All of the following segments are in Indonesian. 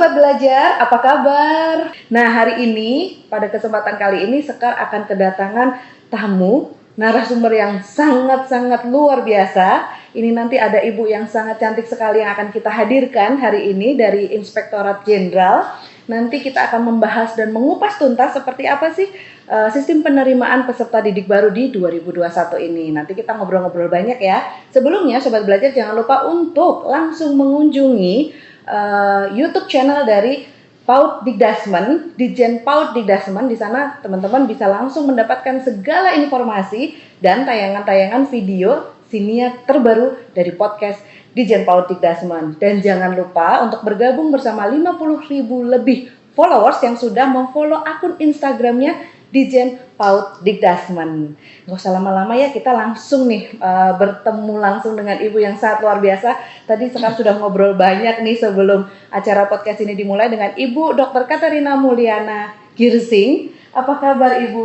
Sobat Belajar, apa kabar? Nah, hari ini, pada kesempatan kali ini, Sekar akan kedatangan tamu, narasumber yang sangat-sangat luar biasa. Ini nanti ada ibu yang sangat cantik sekali yang akan kita hadirkan hari ini dari Inspektorat Jenderal. Nanti kita akan membahas dan mengupas tuntas seperti apa sih sistem penerimaan peserta didik baru di 2021 ini. Nanti kita ngobrol-ngobrol banyak ya. Sebelumnya, Sobat Belajar jangan lupa untuk langsung mengunjungi YouTube channel dari PAUD Dikdasmen, Ditjen PAUD Dikdasmen. Di sana teman-teman bisa langsung mendapatkan segala informasi dan tayangan-tayangan video siniar terbaru dari podcast Ditjen PAUD Dikdasmen. Dan jangan lupa untuk bergabung bersama 50.000 lebih followers yang sudah memfollow akun Instagramnya Ditjen PAUD Dikdasmen. Nggak usah lama-lama ya, kita langsung nih bertemu langsung dengan ibu yang sangat luar biasa. Tadi Sekar sudah ngobrol banyak nih sebelum acara podcast ini dimulai dengan Ibu Dr. Katerina Mulyana Girsing. Apa kabar Ibu?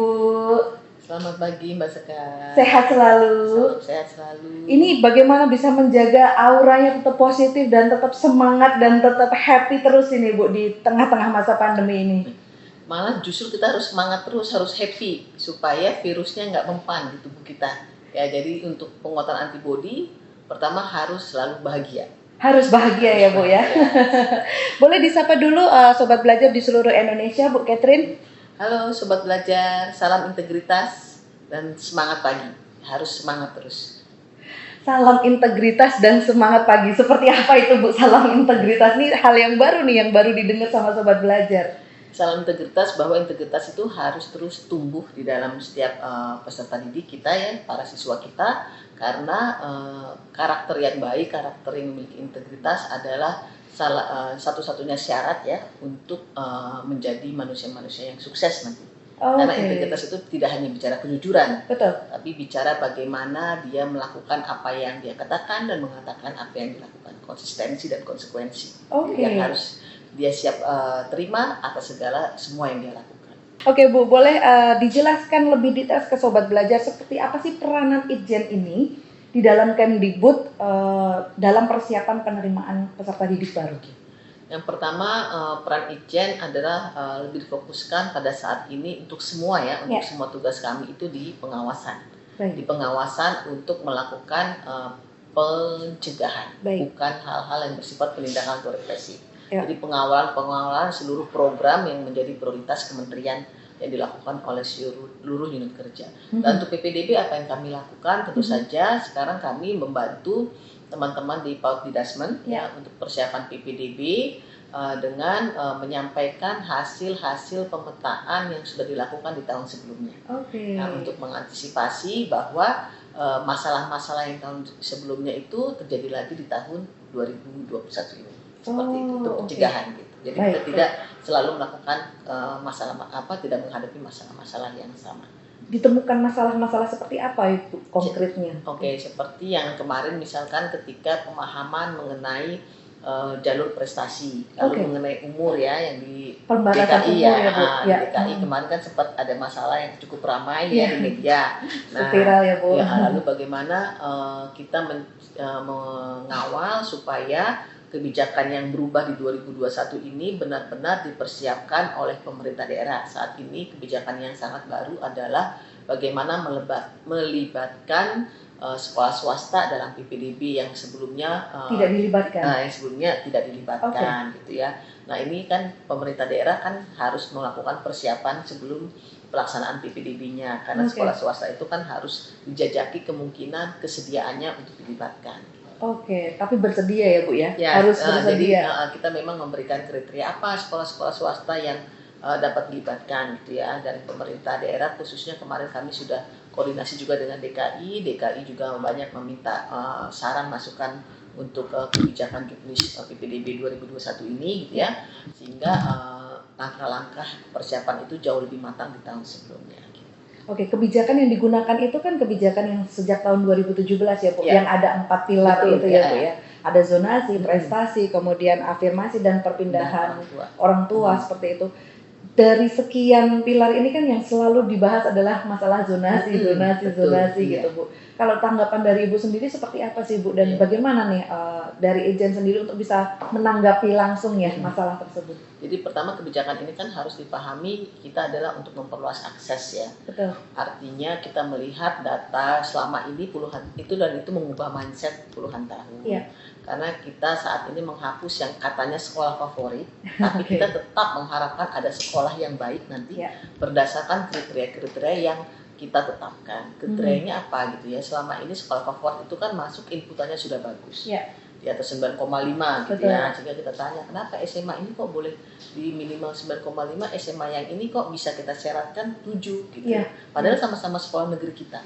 Selamat pagi Mbak Sekar. Sehat selalu. Sehat selalu. Ini bagaimana bisa menjaga auranya tetap positif dan tetap semangat dan tetap happy terus ini Bu di tengah-tengah masa pandemi ini? Malah justru kita harus semangat terus, harus happy supaya virusnya nggak mempan di tubuh kita. Ya, jadi untuk penguatan antibodi pertama harus selalu bahagia. Harus bahagia ya Bu ya. Boleh disapa dulu Sobat Belajar di seluruh Indonesia, Bu Catherine. Halo Sobat Belajar, salam integritas dan semangat pagi. Harus semangat terus. Salam integritas dan semangat pagi. Seperti apa itu Bu salam integritas? Ini hal yang baru nih, yang baru didengar sama Sobat Belajar. Salam integritas, bahwa integritas itu harus terus tumbuh di dalam setiap peserta didik kita ya, para siswa kita, karena karakter yang baik, karakter yang memiliki integritas adalah satu-satunya syarat ya untuk menjadi manusia-manusia yang sukses nanti. Karena integritas itu tidak hanya bicara kejujuran, betul, tapi bicara bagaimana dia melakukan apa yang dia katakan dan mengatakan apa yang dilakukan, konsistensi dan konsekuensi. Yang harus dia siap terima atas semua yang dia lakukan. Oke Bu, boleh dijelaskan lebih detail ke Sobat Belajar seperti apa sih peranan Itjen ini di dalam Kemdikbud dalam persiapan penerimaan peserta didik baru? Yang pertama, peran Itjen adalah lebih difokuskan pada saat ini untuk semua ya, untuk semua tugas kami itu di pengawasan. Di pengawasan untuk melakukan pencegahan, bukan hal-hal yang bersifat penindakan atau represi. Jadi pengawalan seluruh program yang menjadi prioritas kementerian yang dilakukan oleh seluruh unit kerja. Dan untuk PPDB apa yang kami lakukan? Tentu saja sekarang kami membantu teman-teman di PAUD Dikdasmen ya untuk persiapan PPDB dengan menyampaikan hasil-hasil pemetaan yang sudah dilakukan di tahun sebelumnya. Nah, untuk mengantisipasi bahwa masalah-masalah yang tahun sebelumnya itu terjadi lagi di tahun 2021 ini. Seperti itu untuk pencegahan gitu. Jadi kita tidak selalu melakukan tidak menghadapi masalah-masalah yang sama. Ditemukan masalah-masalah seperti apa itu konkretnya? Seperti yang kemarin misalkan ketika pemahaman mengenai jalur prestasi, lalu mengenai umur ya yang di DKI DKI kemarin kan sempat ada masalah yang cukup ramai ya di media. Nah, viral ya Bu. Lalu bagaimana kita mengawal supaya kebijakan yang berubah di 2021 ini benar-benar dipersiapkan oleh pemerintah daerah. Saat ini kebijakan yang sangat baru adalah bagaimana melibatkan sekolah swasta dalam PPDB yang sebelumnya tidak dilibatkan. Yang sebelumnya tidak dilibatkan gitu ya. Nah, ini kan pemerintah daerah kan harus melakukan persiapan sebelum pelaksanaan PPDB-nya karena sekolah swasta itu kan harus dijajaki kemungkinan kesediaannya untuk dilibatkan. Tapi bersedia ya Bu ya? Harus bersedia. Jadi kita memang memberikan kriteria apa sekolah-sekolah swasta yang dapat dilibatkan gitu ya, dan pemerintah daerah khususnya kemarin kami sudah koordinasi juga dengan DKI juga banyak meminta saran masukan untuk kebijakan juknis PPDB 2021 ini gitu ya, sehingga langkah-langkah persiapan itu jauh lebih matang di tahun sebelumnya. Kebijakan yang digunakan itu kan kebijakan yang sejak tahun 2017 ya Bu, yang ada 4 pilar itu ya Bu ya. Ada zonasi, prestasi, kemudian afirmasi dan perpindahan orang tua seperti itu. dari sekian pilar ini kan yang selalu dibahas adalah masalah zonasi, Betul, iya. gitu Bu. Kalau tanggapan dari Ibu sendiri seperti apa sih Bu, dan Iya. bagaimana nih dari Ijen sendiri untuk bisa menanggapi langsung ya masalah tersebut? Jadi pertama, kebijakan ini kan harus dipahami kita adalah untuk memperluas akses ya. Betul. Artinya kita melihat data selama ini puluhan itu, dan itu mengubah mindset puluhan tahun. Iya. Karena kita saat ini menghapus yang katanya sekolah favorit, tapi kita tetap mengharapkan ada sekolah yang baik nanti berdasarkan kriteria-kriteria yang kita tetapkan. Kriterianya apa gitu ya? Selama ini sekolah favorit itu kan masuk inputannya sudah bagus. Di atas 9,5 gitu ya. Sehingga kita tanya, kenapa SMA ini kok boleh di minimal 9,5, SMA yang ini kok bisa kita syaratkan 7 gitu. Padahal sama-sama sekolah negeri kita.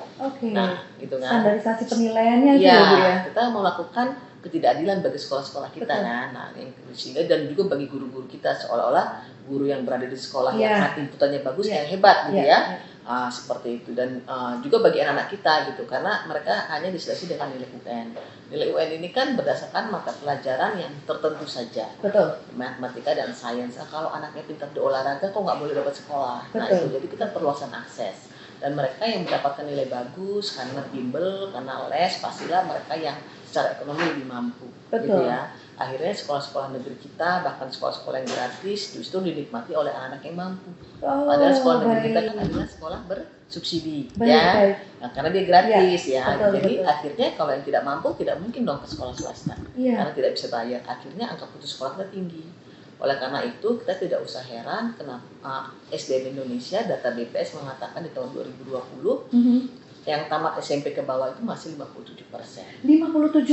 Nah, gitu kan. Standarisasi penilaiannya gitu Bu ya. Kita melakukan ketidakadilan bagi sekolah-sekolah kita kan. Nah, sehingga dan juga bagi guru-guru kita, seolah-olah guru yang berada di sekolah yang inputannya bagus yang hebat gitu ya. Seperti itu. Dan juga bagi anak-anak kita gitu, karena mereka hanya diseleksi dengan nilai UN. Nilai UN ini kan berdasarkan mata pelajaran yang tertentu saja. Betul. Matematika dan sains. Nah, kalau anaknya pintar di olahraga kok nggak boleh dapat sekolah. Nah, itu jadi kita perluasan akses. Dan mereka yang mendapatkan nilai bagus karena bimbel, karena les, pastilah mereka yang secara ekonomi lebih mampu. Gitu ya. Akhirnya sekolah-sekolah negeri kita, bahkan sekolah-sekolah yang gratis, justru dinikmati oleh anak-anak yang mampu. Padahal sekolah negeri kita kan adalah sekolah bersubsidi, ya. Nah, karena dia gratis ya. Jadi akhirnya kalau yang tidak mampu tidak mungkin dong ke sekolah swasta, karena tidak bisa bayar. Akhirnya angka putus sekolah kita tinggi. Oleh karena itu kita tidak usah heran kenapa SDM Indonesia, data BPS mengatakan di tahun 2020 yang tamat SMP ke bawah itu masih 57%. 57%?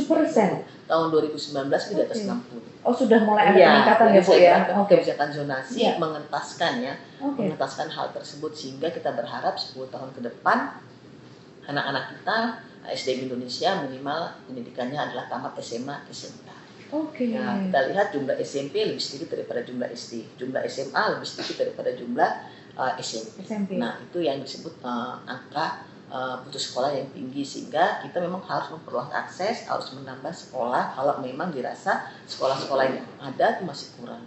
Tahun 2019 di atas 60%. Oh, sudah mulai ada peningkatan ya Bu ya? Kebijakan zonasi mengentaskan ya, mengentaskan hal tersebut, sehingga kita berharap 10 tahun ke depan anak-anak kita SDM Indonesia minimal pendidikannya adalah tamat SMA, SMK. Nah, kita lihat jumlah SMP lebih sedikit daripada jumlah SD, jumlah SMA lebih sedikit daripada jumlah SMP. Nah, itu yang disebut angka putus sekolah yang tinggi, sehingga kita memang harus memperluas akses, harus menambah sekolah kalau memang dirasa sekolah-sekolah yang ada itu masih kurang.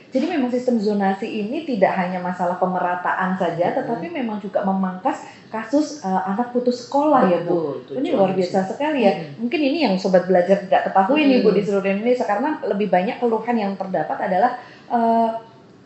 Jadi memang sistem zonasi ini tidak hanya masalah pemerataan saja, tetapi memang juga memangkas kasus anak putus sekolah ya Bu. Ini luar biasa sekali ya. Mungkin ini yang Sobat Belajar tidak ketahui nih Bu di seluruh Indonesia, karena lebih banyak keluhan yang terdapat adalah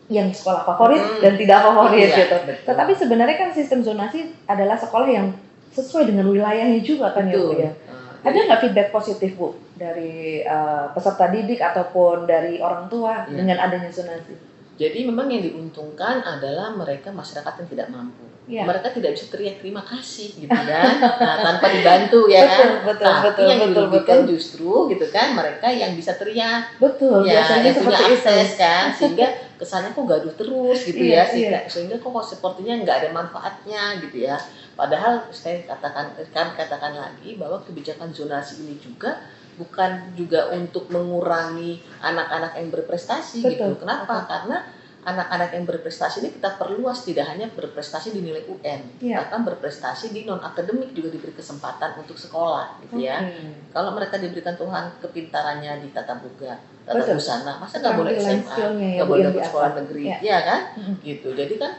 yang sekolah favorit dan tidak favorit gitu. Tetapi sebenarnya kan sistem zonasi adalah sekolah yang sesuai dengan wilayahnya juga kan ya Bu ya. Ada nggak feedback positif Bu dari peserta didik ataupun dari orang tua dengan adanya zonasi? Jadi memang yang diuntungkan adalah mereka masyarakat yang tidak mampu. Mereka tidak bisa teriak terima kasih gitu kan, tanpa dibantu ya kan. Tapi yang dirugikan justru gitu kan mereka yang bisa teriak. Biasanya yang punya akses kan, sehingga kesannya kok gaduh terus gitu ya, sehingga kok sepertinya nggak ada manfaatnya gitu ya. Padahal saya katakan lagi bahwa kebijakan zonasi ini juga bukan juga untuk mengurangi anak-anak yang berprestasi gitu. Kenapa? Karena anak-anak yang berprestasi ini kita perluas, tidak hanya berprestasi di nilai UN, bahkan berprestasi di non akademik juga diberi kesempatan untuk sekolah gitu ya. Kalau mereka diberikan Tuhan kepintarannya di tata boga, tata busana, masa nggak boleh SMA, nggak boleh dapat sekolah negeri, ya kan? Gitu. Jadi kan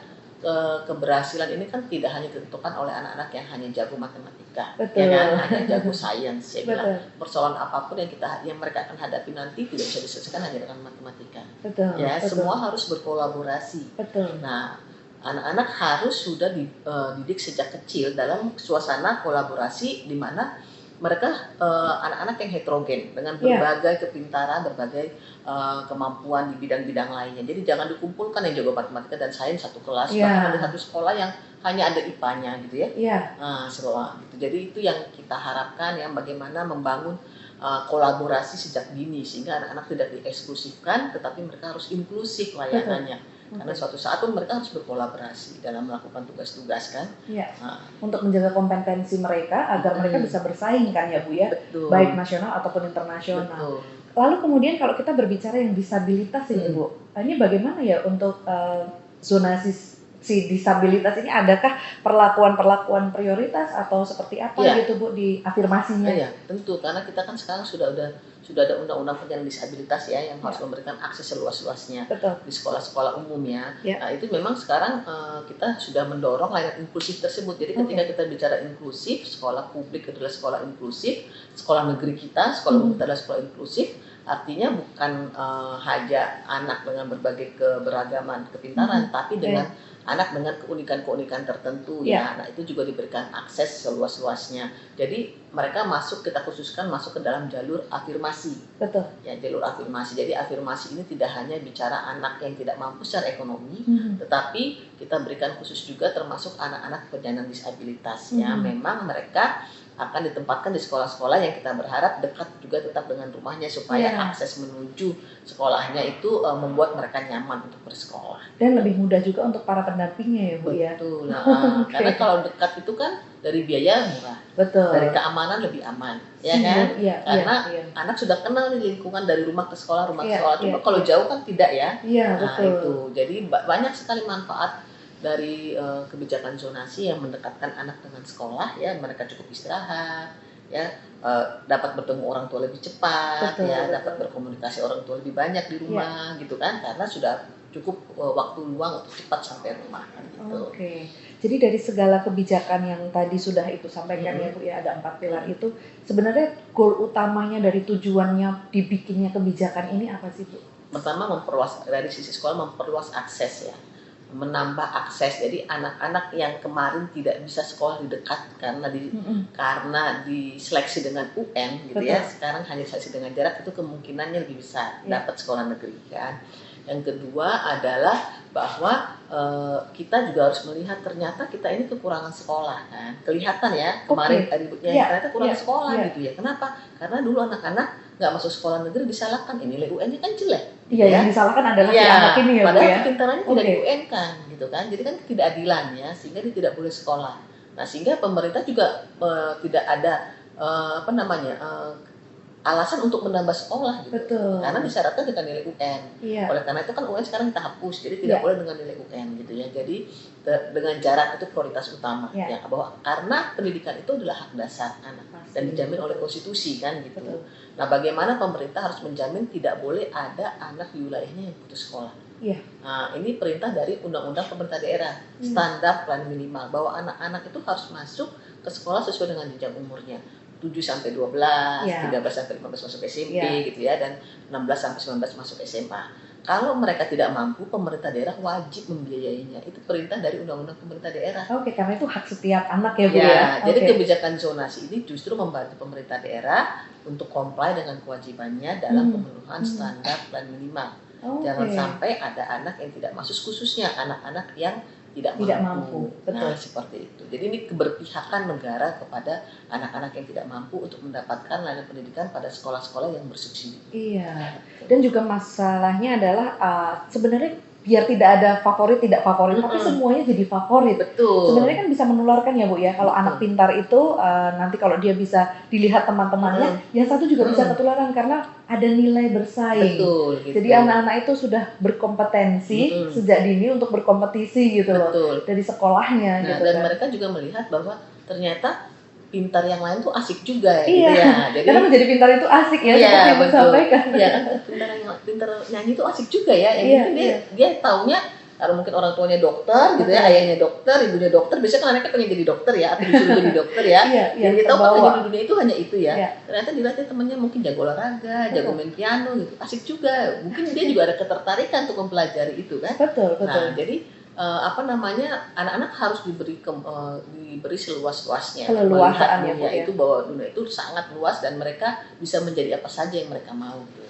keberhasilan ini kan tidak hanya ditentukan oleh anak-anak yang hanya jago matematika, ya kan, hanya jago sains. Saya bilang persoalan apapun yang mereka akan hadapi nanti tidak bisa diselesaikan hanya dengan matematika. Semua harus berkolaborasi. Nah, anak-anak harus sudah dididik sejak kecil dalam suasana kolaborasi di mana mereka anak-anak yang heterogen dengan berbagai kepintaran, berbagai kemampuan di bidang-bidang lainnya. Jadi jangan dikumpulkan yang jago matematika dan sains satu kelas, bahkan ada satu sekolah yang hanya ada IPA-nya gitu ya. Sekolah gitu. Jadi itu yang kita harapkan ya, bagaimana membangun kolaborasi sejak dini sehingga anak-anak tidak dieksklusifkan, tetapi mereka harus inklusif layanannya. Karena suatu saat tuh mereka harus berkolaborasi dalam melakukan tugas-tugas kan. Untuk menjaga kompetensi mereka agar mereka bisa bersaing kan ya Bu ya. Baik nasional ataupun internasional. Lalu kemudian kalau kita berbicara yang disabilitas ini Bu, ini bagaimana ya untuk zonasi si disabilitas ini, adakah perlakuan prioritas atau seperti apa gitu Bu di afirmasinya? Iya, tentu, karena kita kan sekarang sudah ada undang-undang penyandang disabilitas ya yang harus memberikan akses seluas-luasnya di sekolah-sekolah umum ya. Nah, itu memang sekarang kita sudah mendorong layanan inklusif tersebut. Jadi ketika kita bicara inklusif, sekolah publik adalah sekolah inklusif, sekolah negeri kita, sekolah umum adalah sekolah inklusif. Artinya bukan hanya anak dengan berbagai keberagaman kepintaran, tapi dengan anak dengan keunikan-keunikan tertentu ya. Nah, itu juga diberikan akses seluas-luasnya. Jadi mereka kita khususkan masuk ke dalam jalur afirmasi. Betul. Ya, jalur afirmasi. Jadi afirmasi ini tidak hanya bicara anak yang tidak mampu secara ekonomi, tetapi kita berikan khusus juga termasuk anak-anak penyandang disabilitas ya. Memang mereka akan ditempatkan di sekolah-sekolah yang kita berharap dekat juga tetap dengan rumahnya supaya akses menuju sekolahnya itu membuat mereka nyaman untuk bersekolah. Dan lebih mudah juga untuk para pendampingnya ya Bu ya. Betul. Karena kalau dekat itu kan dari biaya murah. Betul. Dari keamanan lebih aman, ya kan? Karena anak sudah kenal nih lingkungan dari rumah ke sekolah, ke sekolah. Cuma kalau jauh kan tidak ya. Iya, nah, betul. Itu. Jadi banyak sekali manfaat dari kebijakan zonasi yang mendekatkan anak dengan sekolah ya, mereka cukup istirahat ya, dapat bertemu orang tua lebih cepat dapat berkomunikasi orang tua lebih banyak di rumah gitu kan, karena sudah cukup waktu luang untuk cepat sampai rumah gitu. Jadi dari segala kebijakan yang tadi sudah itu sampaikan ya Bu ya, ada 4 pilar itu, sebenarnya goal utamanya dari tujuannya dibikinnya kebijakan ini apa sih Bu? Pertama dari sisi sekolah memperluas akses ya, menambah akses. Jadi anak-anak yang kemarin tidak bisa sekolah di dekat karena diseleksi dengan UN gitu ya, sekarang hanya seleksi dengan jarak, itu kemungkinannya lebih besar dapat sekolah negeri kan. Yang kedua adalah bahwa kita juga harus melihat ternyata kita ini kekurangan sekolah kan. Kelihatan ya kemarin ternyata kurang sekolah gitu ya. Kenapa? Karena dulu anak-anak nggak masuk sekolah negeri disalahkan, ini nilai UN-nya kan jelek. Iya, yang disalahkan adalah si anak ini ya Bu ya. Padahal kepintarannya tidak di UN kan, gitu kan. Jadi kan ketidakadilan ya, sehingga dia tidak boleh sekolah. Nah, sehingga pemerintah juga tidak ada alasan untuk menambah sekolah gitu. Betul. Karena disyaratkan dengan nilai UN. Oleh karena itu kan UN sekarang kita hapus, jadi tidak boleh dengan nilai UN gitu ya. Jadi dengan jarak itu prioritas utama ya, bahwa karena pendidikan itu adalah hak dasar anak dan dijamin oleh konstitusi kan gitu. Nah, bagaimana pemerintah harus menjamin tidak boleh ada anak di wilayahnya yang putus sekolah. Nah, ini perintah dari Undang-Undang Pemerintah Daerah, standar pelayanan minimal, bahwa anak-anak itu harus masuk ke sekolah sesuai dengan jenjang umurnya. 7 sampai 12, 13 sampai 15 masuk SMP gitu ya, dan 16 sampai 19 masuk SMA. Kalau mereka tidak mampu, pemerintah daerah wajib membiayainya. Itu perintah dari Undang-Undang Pemerintah Daerah. Karena itu hak setiap anak ya Bu ya. Jadi kebijakan zonasi ini justru membantu pemerintah daerah untuk comply dengan kewajibannya dalam pemenuhan standar plan minimal. Jangan sampai ada anak yang tidak masuk, khususnya anak-anak yang tidak mampu. Nah, seperti itu. Jadi ini keberpihakan negara kepada anak-anak yang tidak mampu untuk mendapatkan layanan pendidikan pada sekolah-sekolah yang bersubsidi. Iya. Dan juga masalahnya adalah sebenarnya biar tidak ada favorit tidak favorit, tapi semuanya jadi favorit. Betul. Sebenarnya kan bisa menularkan ya Bu ya. Kalau anak pintar itu nanti kalau dia bisa dilihat teman-temannya, yang satu juga bisa ketularan karena ada nilai bersaing. Betul. Gitu. Jadi anak-anak itu sudah berkompetensi sejak dini untuk berkompetisi gitu loh dari sekolahnya. Nah, gitu dan kan. mereka juga melihat bahwa ternyata pintar yang lain tuh asik juga gitu ya. Jadi karena menjadi pintar itu asik ya, seperti yang disampaikan. Iya, pintar nyanyi itu asik juga ya. Yang penting dia taunya, kalau mungkin orang tuanya dokter gitu ya, ayahnya dokter, ibunya dokter, biasanya kan anaknya pengen jadi dokter ya, atau disuruh jadi dokter ya. Yang dia tahu kan di dunia itu hanya itu ya. Ternyata dilatih temannya mungkin jago olahraga, jago main piano gitu, asik juga. Mungkin dia juga ada ketertarikan untuk mempelajari itu kan. Betul. Nah, jadi anak-anak harus diberi seluas-luasnya keleluasaan ya, itu bahwa dunia itu sangat luas dan mereka bisa menjadi apa saja yang mereka mau gitu.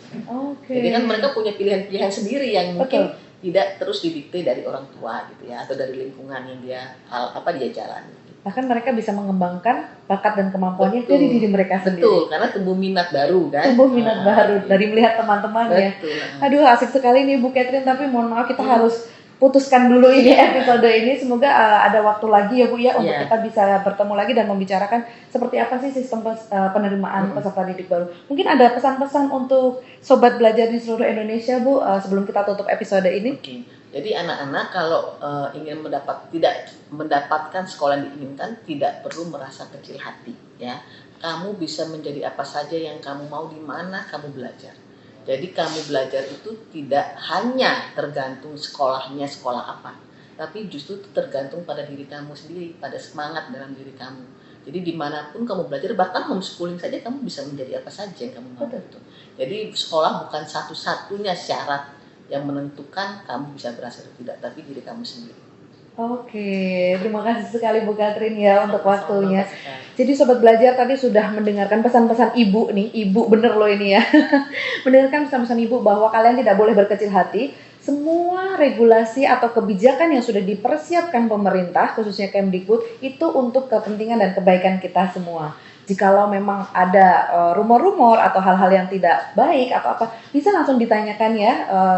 Jadi kan mereka punya pilihan-pilihan sendiri yang mungkin tidak terus didikte dari orang tua gitu ya, atau dari lingkungan yang dia jalani. Bahkan mereka bisa mengembangkan bakat dan kemampuannya dari diri mereka sendiri. Betul, karena tumbuh minat baru kan. Baru dari melihat teman-temannya. Aduh, asik sekali nih Bu Catherine, tapi mohon maaf kita harus putuskan dulu ini episode ini. Semoga ada waktu lagi ya Bu ya untuk kita bisa bertemu lagi dan membicarakan seperti apa sih sistem penerimaan peserta didik baru. Mungkin ada pesan-pesan untuk sobat belajar di seluruh Indonesia Bu sebelum kita tutup episode ini. Jadi anak-anak kalau ingin tidak mendapatkan sekolah yang diinginkan, tidak perlu merasa kecil hati, ya. Kamu bisa menjadi apa saja yang kamu mau, di mana kamu belajar. Jadi kamu belajar itu tidak hanya tergantung sekolahnya sekolah apa, tapi justru tergantung pada diri kamu sendiri, pada semangat dalam diri kamu. Jadi dimanapun kamu belajar, bahkan homeschooling saja kamu bisa menjadi apa saja yang kamu mau. Betul. Jadi sekolah bukan satu-satunya syarat yang menentukan kamu bisa berhasil atau tidak, tapi diri kamu sendiri. Oke, terima kasih sekali Bu Katrin ya untuk waktunya. Jadi Sobat Belajar tadi sudah mendengarkan pesan-pesan Ibu nih, Ibu bener loh ini ya. Mendengarkan pesan-pesan Ibu bahwa kalian tidak boleh berkecil hati. Semua regulasi atau kebijakan yang sudah dipersiapkan pemerintah, khususnya Kemdikbud, itu untuk kepentingan dan kebaikan kita semua. Jikalau memang ada rumor-rumor atau hal-hal yang tidak baik atau apa, bisa langsung ditanyakan ya,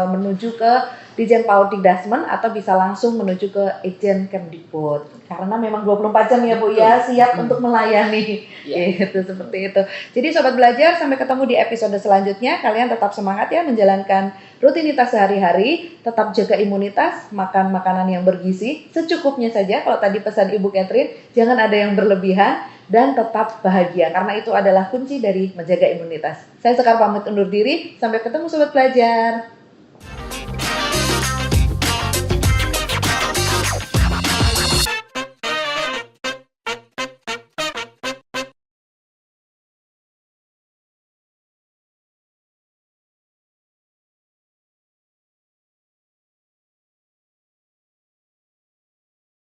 menuju ke Dijen PAUD Dikdasmen atau bisa langsung menuju ke Ijen Kemdikbud. Karena memang 24 jam ya Bu ya, siap untuk melayani. Gitu, seperti itu. Jadi Sobat Belajar, sampai ketemu di episode selanjutnya. Kalian tetap semangat ya menjalankan rutinitas sehari-hari, tetap jaga imunitas, makan makanan yang bergizi, secukupnya saja. Kalau tadi pesan Ibu Katrin, jangan ada yang berlebihan, dan tetap bahagia, karena itu adalah kunci dari menjaga imunitas. Saya Sekar pamit undur diri, sampai ketemu Sobat Belajar.